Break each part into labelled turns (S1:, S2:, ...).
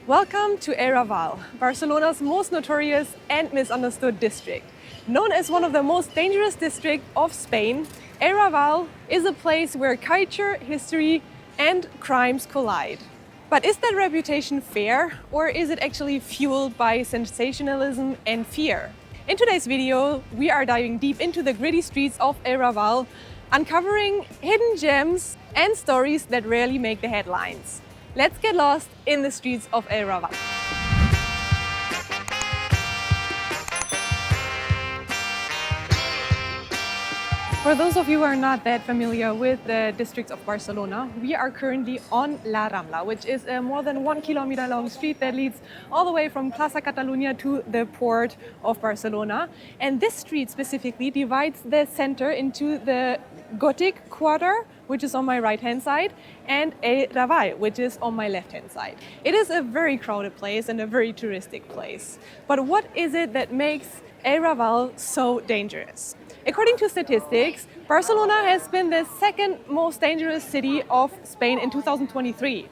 S1: Welcome to Raval, Barcelona's most notorious and misunderstood district. Known as one of the most dangerous districts of Spain, Raval is a place where culture, history, and crimes collide. But is that reputation fair, or is it actually fueled by sensationalism and fear? In today's video, we are diving deep into the gritty streets of Raval, uncovering hidden gems and stories that rarely make the headlines. Let's get lost in the streets of Raval. For those of you who are not that familiar with the districts of Barcelona, we are currently on La Rambla, which is a more than 1 kilometer long street that leads all the way from Plaza Catalunya to the port of Barcelona. And this street specifically divides the center into the Gothic quarter, which is on my right-hand side, and Raval, which is on my left-hand side. It is a very crowded place and a very touristic place. But what is it that makes Raval so dangerous? According to statistics, Barcelona has been the second most dangerous city of Spain in 2023.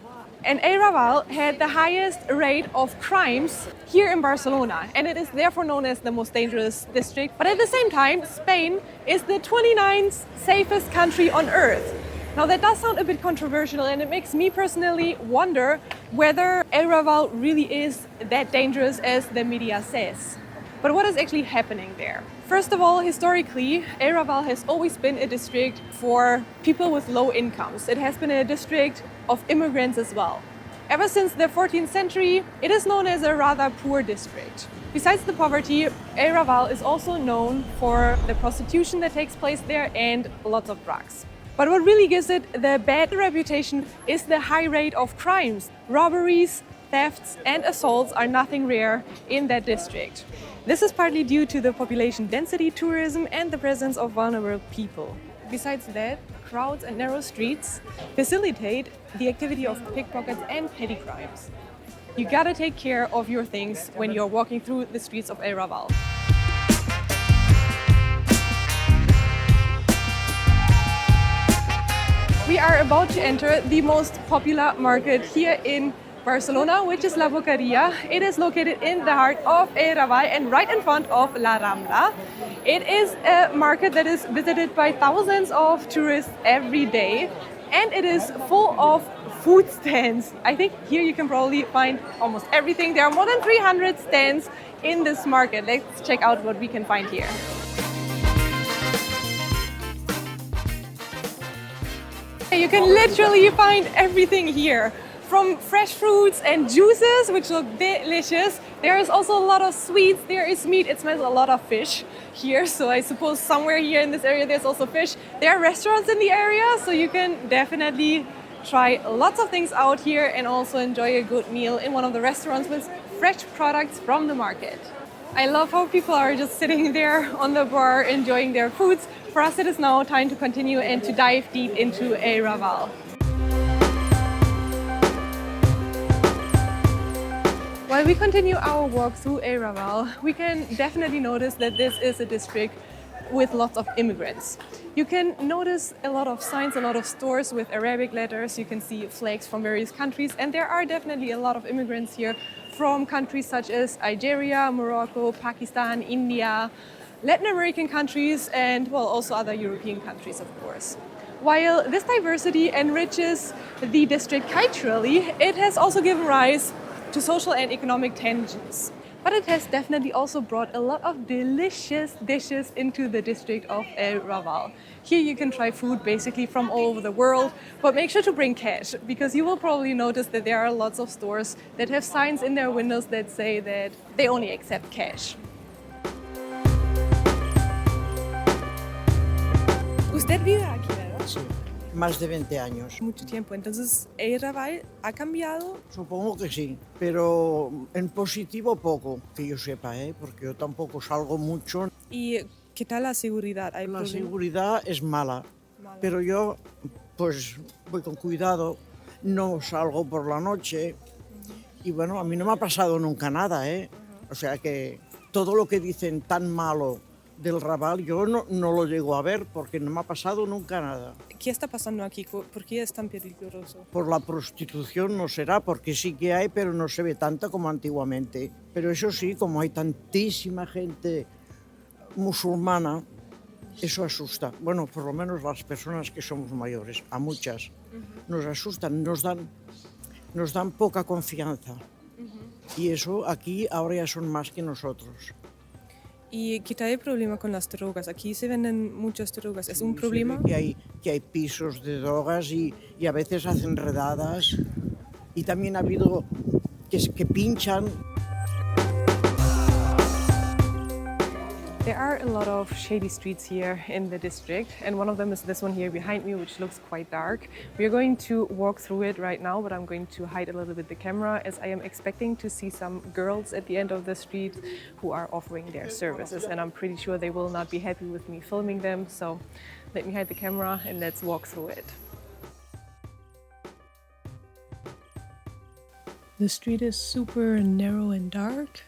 S1: And Raval had the highest rate of crimes here in Barcelona, and it is therefore known as the most dangerous district. But at the same time, Spain is the 29th safest country on earth. Now that does sound a bit controversial, and it makes me personally wonder whether Raval really is that dangerous as the media says. But what is actually happening there? First of all, historically, Raval has always been a district for people with low incomes. It has been a district of immigrants as well. Ever since the 14th century, it is known as a rather poor district. Besides the poverty, Raval is also known for the prostitution that takes place there and lots of drugs. But what really gives it the bad reputation is the high rate of crimes. Robberies, thefts and assaults are nothing rare in that district. This is partly due to the population density, tourism and the presence of vulnerable people. Besides that, crowds and narrow streets facilitate the activity of pickpockets and petty crimes. You gotta take care of your things when you're walking through the streets of Raval. We are about to enter the most popular market here in Barcelona, which is La Boqueria. It is located in the heart of Raval and right in front of La Rambla. It is a market that is visited by thousands of tourists every day, and it is full of food stands. I think here you can probably find almost everything. There are more than 300 stands in this market. Let's check out what we can find here. You can literally find everything here. From fresh fruits and juices, which look delicious. There is also a lot of sweets, there is meat, it smells a lot of fish here. So I suppose somewhere here in this area there's also fish. There are restaurants in the area, so you can definitely try lots of things out here and also enjoy a good meal in one of the restaurants with fresh products from the market. I love how people are just sitting there on the bar enjoying their foods. For us it is now time to continue and to dive deep into Raval. While we continue our walk through Raval, we can definitely notice that this is a district with lots of immigrants. You can notice a lot of signs, a lot of stores with Arabic letters. You can see flags from various countries, and there are definitely a lot of immigrants here from countries such as Algeria, Morocco, Pakistan, India, Latin American countries, and well, also other European countries, of course. While this diversity enriches the district culturally, it has also given rise to social and economic tensions. But it has definitely also brought a lot of delicious dishes into the district of Raval. Here you can try food basically from all over the world, but make sure to bring cash, because you will probably notice that there are lots of stores that have signs in their windows that say that they only accept cash. ¿Usted vive aquí, verdad?
S2: Sí, más de 20 años.
S1: Mucho tiempo. Entonces, Raval ha cambiado.
S2: Supongo que sí, pero en positivo poco, que yo sepa, porque yo tampoco salgo mucho.
S1: ¿Y qué tal la seguridad? ¿Hay
S2: La
S1: problema?
S2: seguridad es mala, pero yo pues voy con cuidado, no salgo por la noche y bueno, a mí no me ha pasado nunca nada, O sea que todo lo que dicen tan malo Del Raval yo no lo llego a ver porque no me ha pasado nunca nada.
S1: ¿Qué está pasando aquí? ¿Por qué es tan peligroso?
S2: Por la prostitución no será, porque sí que hay, pero no se ve tanto como antiguamente. Pero eso sí, como hay tantísima gente musulmana, eso asusta. Bueno, por lo menos las personas que somos mayores, a muchas, nos asustan, nos dan poca confianza. Y eso aquí ahora ya son más que nosotros.
S1: ¿Y qué tal el problema con las drogas? Aquí se venden muchas drogas. ¿Es un
S2: Sí,
S1: problema?
S2: se ve que hay pisos de drogas y a veces hacen redadas. Y también ha habido que pinchan.
S1: There are a lot of shady streets here in the district, and one of them is this one here behind me, which looks quite dark. We are going to walk through it right now, but I'm going to hide a little bit the camera as I am expecting to see some girls at the end of the street who are offering their services, and I'm pretty sure they will not be happy with me filming them, so let me hide the camera and let's walk through it. The street is super narrow and dark.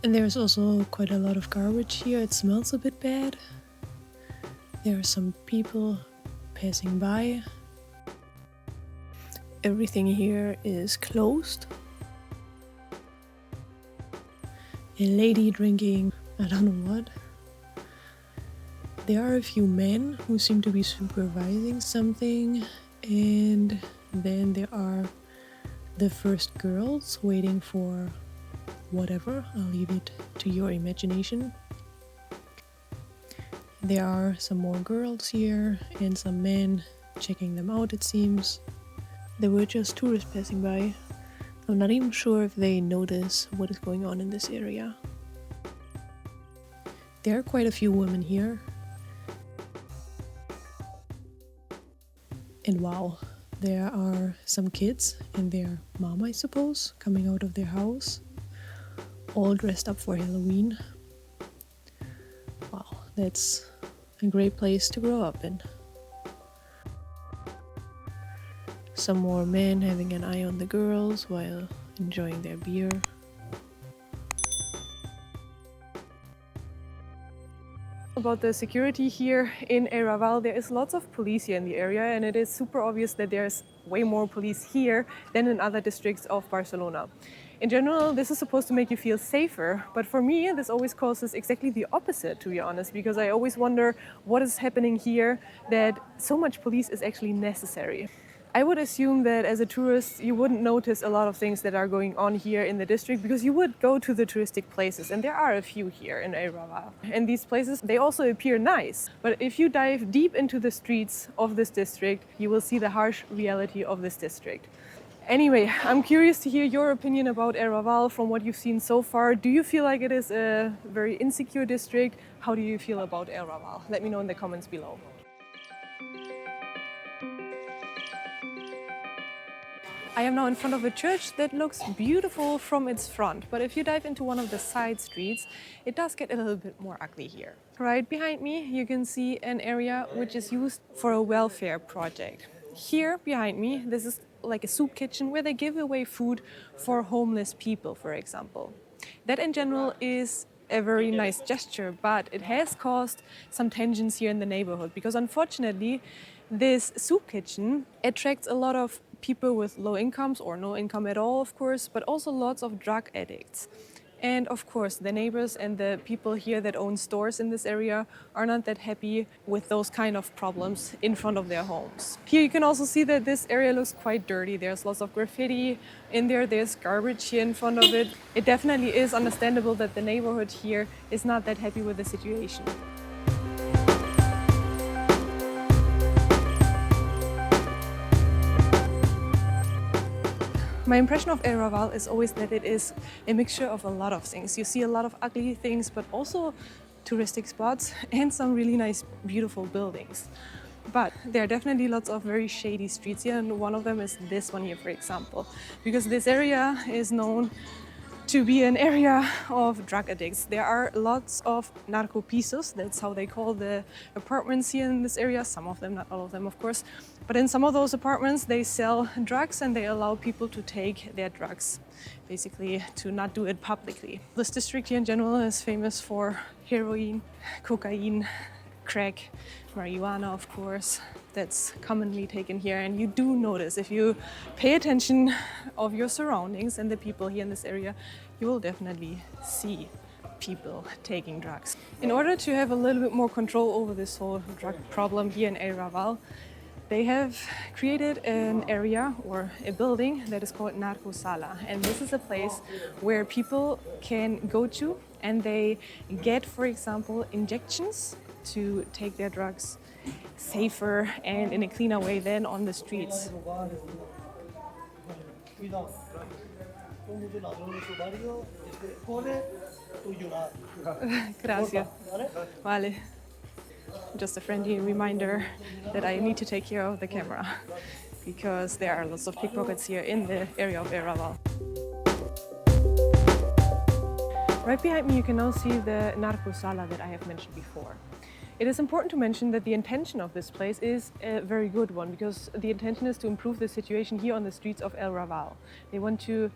S1: And there's also quite a lot of garbage here. It smells a bit bad. There are some people passing by. Everything here is closed. A lady drinking, I don't know what. There are a few men who seem to be supervising something. And then there are the first girls waiting for whatever. I'll leave it to your imagination. There are some more girls here and some men checking them out, it seems. There were just tourists passing by. I'm not even sure if they notice what is going on in this area. There are quite a few women here. And wow, there are some kids and their mom, I suppose, coming out of their house, all dressed up for Halloween. Wow, that's a great place to grow up in. Some more men having an eye on the girls while enjoying their beer. About the security here in Raval, there is lots of police here in the area, and it is super obvious that there's way more police here than in other districts of Barcelona. In general, this is supposed to make you feel safer, but for me, this always causes exactly the opposite, to be honest, because I always wonder what is happening here that so much police is actually necessary. I would assume that as a tourist, you wouldn't notice a lot of things that are going on here in the district because you would go to the touristic places, and there are a few here in Raval. And these places, they also appear nice. But if you dive deep into the streets of this district, you will see the harsh reality of this district. Anyway, I'm curious to hear your opinion about Raval from what you've seen so far. Do you feel like it is a very insecure district? How do you feel about Raval? Let me know in the comments below. I am now in front of a church that looks beautiful from its front, but if you dive into one of the side streets, it does get a little bit more ugly here. Right behind me, you can see an area which is used for a welfare project. Here behind me, this is like a soup kitchen where they give away food for homeless people, for example. That in general is a very nice gesture, but it has caused some tensions here in the neighborhood because unfortunately, this soup kitchen attracts a lot of people with low incomes or no income at all, of course, but also lots of drug addicts. And of course, the neighbors and the people here that own stores in this area are not that happy with those kind of problems in front of their homes. Here you can also see that this area looks quite dirty. There's lots of graffiti in there. There's garbage here in front of it. It definitely is understandable that the neighborhood here is not that happy with the situation. My impression of Raval is always that it is a mixture of a lot of things. You see a lot of ugly things, but also touristic spots and some really nice, beautiful buildings. But there are definitely lots of very shady streets here, and one of them is this one here, for example, because this area is known to be an area of drug addicts. There are lots of Narco-pisos, that's how they call the apartments here in this area. Some of them, not all of them, of course. But in some of those apartments, they sell drugs and they allow people to take their drugs, basically to not do it publicly. This district here in general is famous for heroin, cocaine, crack, marijuana, of course. That's commonly taken here, and you do notice if you pay attention of your surroundings and the people here in this area, you will definitely see people taking drugs. In order to have a little bit more control over this whole drug problem here in El Raval, they have created an area or a building that is called Narco-sala, and this is a place where people can go to and they get, for example, injections to take their drugs safer and in a cleaner way than on the streets. Gracias. Vale. Just a friendly reminder that I need to take care of the camera because there are lots of pickpockets here in the area of El Raval. Right behind me you can now see the Narco-sala that I have mentioned before. It is important to mention that the intention of this place is a very good one because the intention is to improve the situation here on the streets of El Raval. They want to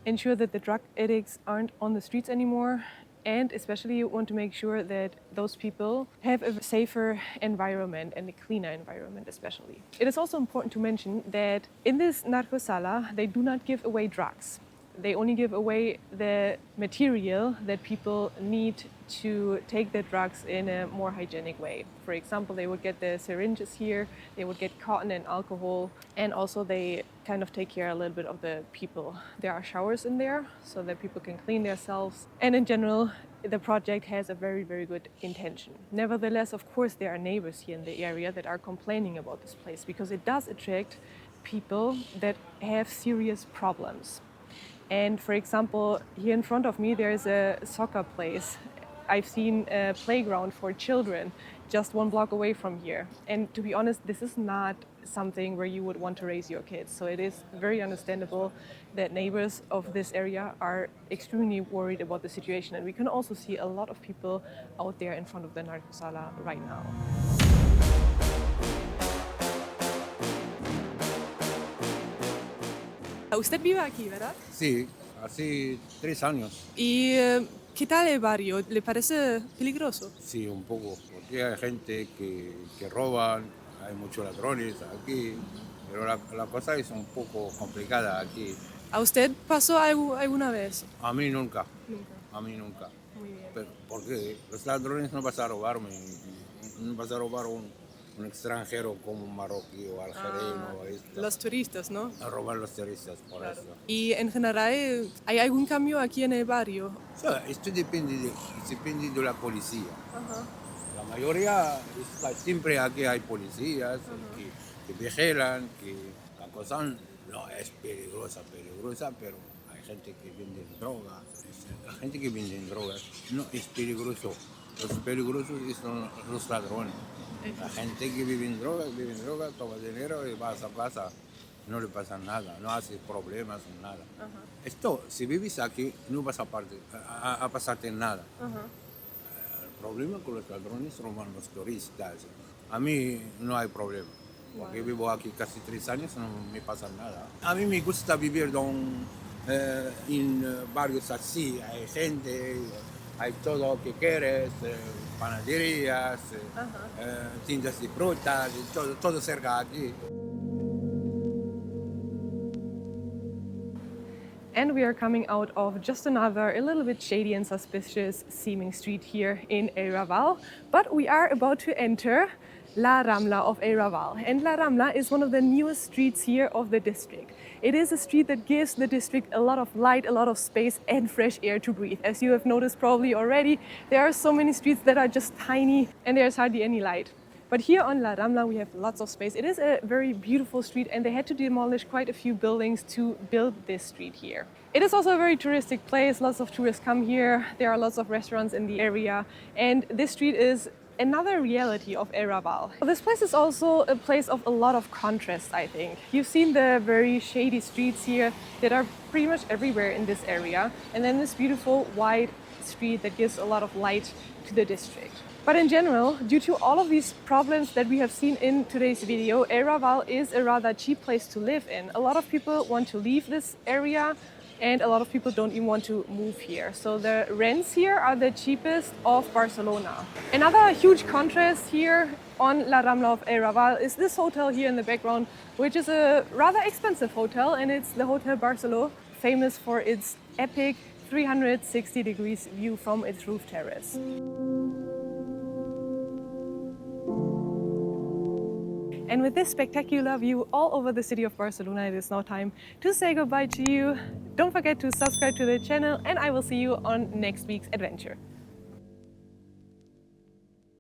S1: ensure that the drug addicts aren't on the streets anymore, and especially want to make sure that those people have a safer environment and a cleaner environment especially. It is also important to mention that in this Narco-sala they do not give away drugs. They only give away the material that people need to take their drugs in a more hygienic way. For example, they would get the syringes here, they would get cotton and alcohol, and also they kind of take care a little bit of the people. There are showers in there so that people can clean themselves. And in general, the project has a very, very good intention. Nevertheless, of course, there are neighbors here in the area that are complaining about this place because it does attract people that have serious problems. And for example, here in front of me, there's a soccer place. I've seen a playground for children just 1 block away from here. And to be honest, this is not something where you would want to raise your kids. So it is very understandable that neighbors of this area are extremely worried about the situation. And we can also see a lot of people out there in front of the Narco-sala right now. Usted vive aquí, ¿verdad?
S3: Sí, hace 3 años.
S1: ¿Y qué tal el barrio? ¿Le parece peligroso?
S3: Sí, un poco, porque hay gente que roban, hay muchos ladrones aquí, pero la cosa es un poco complicada aquí.
S1: ¿A usted pasó algo alguna vez?
S3: A mí nunca,
S1: Nunca.
S3: a mí nunca.
S1: Muy bien.
S3: Pero, porque los ladrones no van a robarme, no van a robar un extranjero como un marroquí o algerino o esto.
S1: Los turistas, ¿no?
S3: A robar los turistas, por
S1: Claro.
S3: eso.
S1: Y en general, ¿hay algún cambio aquí en el barrio?
S3: O sea, esto depende de la policía.
S1: Ajá.
S3: La mayoría, siempre aquí hay policías que vigilan, que la cosa no es peligrosa, pero hay gente que vende drogas. La gente que vende drogas no es peligroso. Los peligrosos son los ladrones. La gente que vive en drogas, toma dinero y va a su casa. No le pasa nada, no hace problemas o nada. Esto, si vives aquí, no vas a pasarte nada. El problema con los ladrones roban los turistas. A mí no hay problema, porque vivo aquí casi 3 años, no me pasa nada. A mí me gusta vivir en barrios así, hay gente, hay todo lo que quieres, panaderías, tiendas de frutas, todo cerca aquí.
S1: And we are coming out of just another a little bit shady and suspicious seeming street here in El Raval. But we are about to enter La Rambla of El Raval. And La Rambla is one of the newest streets here of the district. It is a street that gives the district a lot of light, a lot of space and fresh air to breathe. As you have noticed probably already, there are so many streets that are just tiny and there's hardly any light. But here on La Rambla we have lots of space. It is a very beautiful street and they had to demolish quite a few buildings to build this street here. It is also a very touristic place. Lots of tourists come here. There are lots of restaurants in the area and this street is another reality of Raval. This place is also a place of a lot of contrast, I think. You've seen the very shady streets here that are pretty much everywhere in this area, and then this beautiful wide street that gives a lot of light to the district. But in general, due to all of these problems that we have seen in today's video, Raval is a rather cheap place to live in. A lot of people want to leave this area, and a lot of people don't even want to move here. So the rents here are the cheapest of Barcelona. Another huge contrast here on La Rambla of Raval is this hotel here in the background, which is a rather expensive hotel, and it's the Hotel Barcelona, famous for its epic 360 degrees view from its roof terrace. And with this spectacular view all over the city of Barcelona, it is now time to say goodbye to you. Don't forget to subscribe to the channel, and I will see you on next week's adventure.